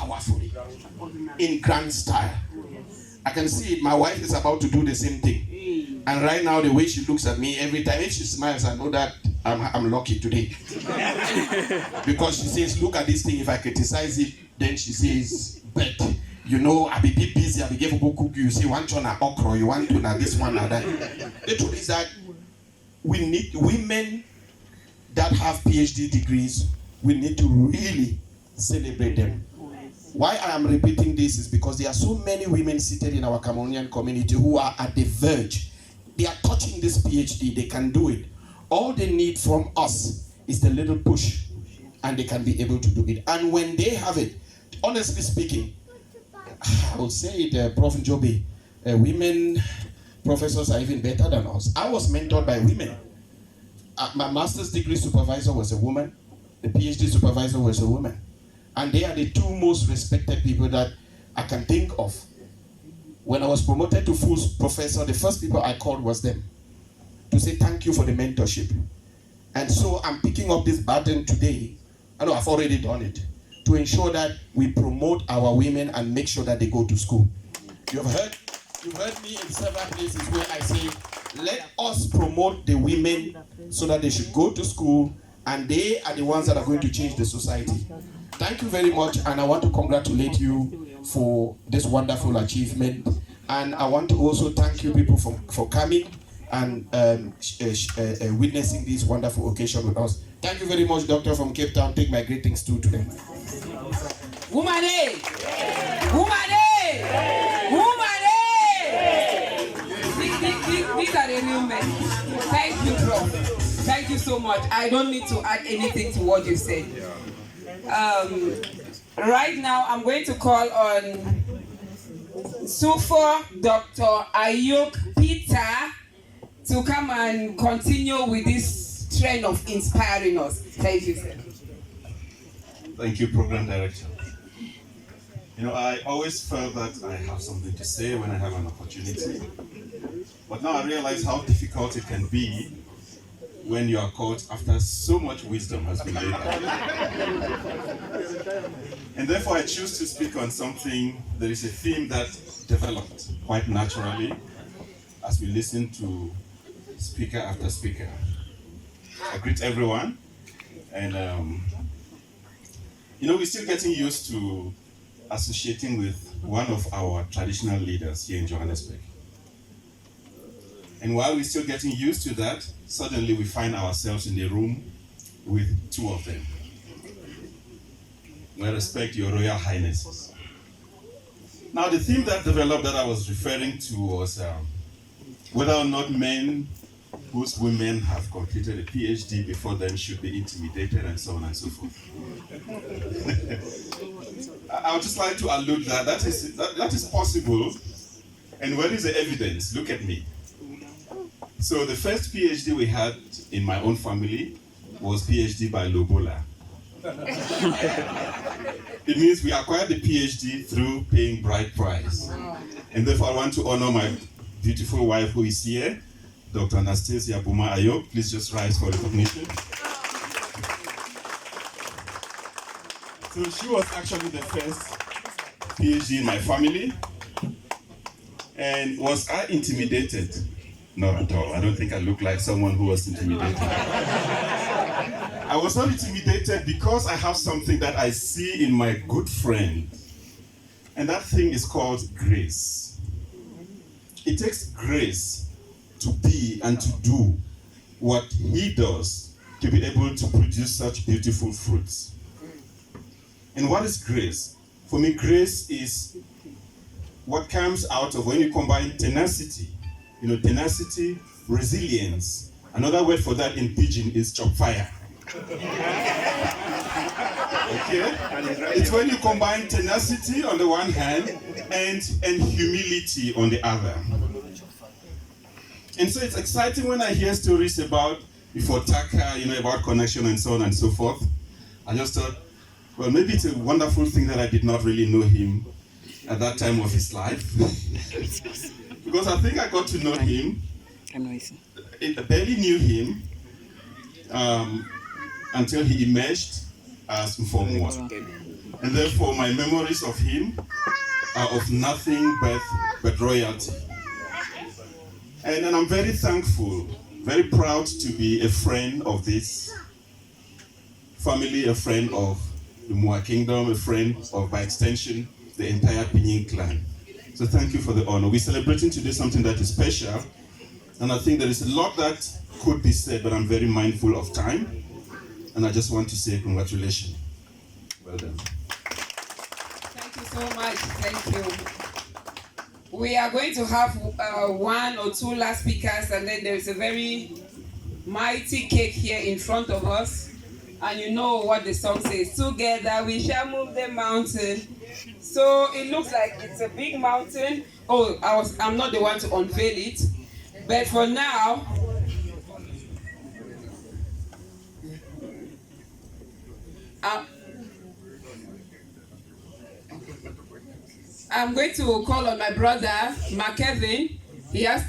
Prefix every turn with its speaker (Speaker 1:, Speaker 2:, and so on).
Speaker 1: powerfully, in grand style. I can see it. My wife is about to do the same thing. And right now, the way she looks at me, every time if she smiles, I know that I'm lucky today. Because she says, look at this thing, if I criticize it, then she says, but you know, I'll be a bit busy, I'll be giving cook you. See, one ton of okra, you want to now this one or that. The truth is that we need women that have PhD degrees, we need to really celebrate them. Why I am repeating this is because there are so many women seated in our Cameroonian community who are at the verge. They are touching this PhD, they can do it. All they need from us is the little push, and they can be able to do it. And when they have it, honestly speaking, I would say it, Prof Njobe, women professors are even better than us. I was mentored by women. My master's degree supervisor was a woman. The PhD supervisor was a woman. And they are the two most respected people that I can think of. When I was promoted to full professor, the first people I called was them to say thank you for the mentorship. And so I'm picking up this baton today. I know I've already done it, to ensure that we promote our women and make sure that they go to school. You've heard me in several places where I say, let us promote the women so that they should go to school, and they are the ones that are going to change the society. Thank you very much, and I want to congratulate you for this wonderful achievement. And I want to also thank you people for coming and witnessing this wonderful occasion with us. Thank you very much, Doctor from Cape Town. Take my greetings too to them.
Speaker 2: Woman A! Woman A! Woman A! These are the real men. Thank you, Prof. Thank you so much. I don't need to add anything to what you said. Right now, I'm going to call on Sufo Dr. Ayuk Peter to come and continue with this trend of inspiring us. Thank you, sir.
Speaker 3: Thank you, Program Director. You know, I always felt that I have something to say when I have an opportunity. But now I realize how difficult it can be when you are caught after so much wisdom has been laid down. And therefore I choose to speak on something that is a theme that developed quite naturally as we listen to speaker after speaker. I greet everyone, and you know, we're still getting used to associating with one of our traditional leaders here in Johannesburg. And while we're still getting used to that, suddenly we find ourselves in a room with two of them. We respect your Royal Highnesses. Now, the theme that developed that I was referring to was whether or not men whose women have completed a PhD before them should be intimidated, and so on and so forth. I would just like to allude that is possible. And where is the evidence? Look at me. So the first PhD we had in my own family was PhD by Lobola. It means we acquired the PhD through paying bride price. And therefore I want to honor my beautiful wife who is here, Dr. Anastasia Buma Ayo. Please just rise for recognition. So she was actually the first PhD in my family. And was I intimidated? Not at all. I don't think I look like someone who was intimidated. I was not intimidated because I have something that I see in my good friend. And that thing is called grace. It takes grace to be and to do what he does to be able to produce such beautiful fruits. And what is grace? For me, grace is what comes out of when you combine tenacity. You know, tenacity, resilience. Another word for that in pidgin is chop fire. Okay? It's when you combine tenacity on the one hand and humility on the other. And so it's exciting when I hear stories about before Taka, you know, about connection and so on and so forth. I just thought, well, maybe it's a wonderful thing that I did not really know him at that time of his life. Because I think I got to know him, I barely knew him until he emerged as Mfomwa. And therefore, my memories of him are of nothing but royalty. And I'm very thankful, very proud to be a friend of this family, a friend of the Mua Kingdom, a friend of, by extension, the entire Pinyin clan. So thank you for the honor. We're celebrating today something that is special, and I think there is a lot that could be said, but I'm very mindful of time, and I just want to say congratulations. Well done.
Speaker 2: Thank you so much. Thank you. We are going to have one or two last speakers, and then there's a very mighty cake here in front of us. And you know what the song says, together we shall move the mountain. So it looks like it's a big mountain. Oh, I'm not the one to unveil it. But for now, I'm going to call on my brother, Mark Kevin. He has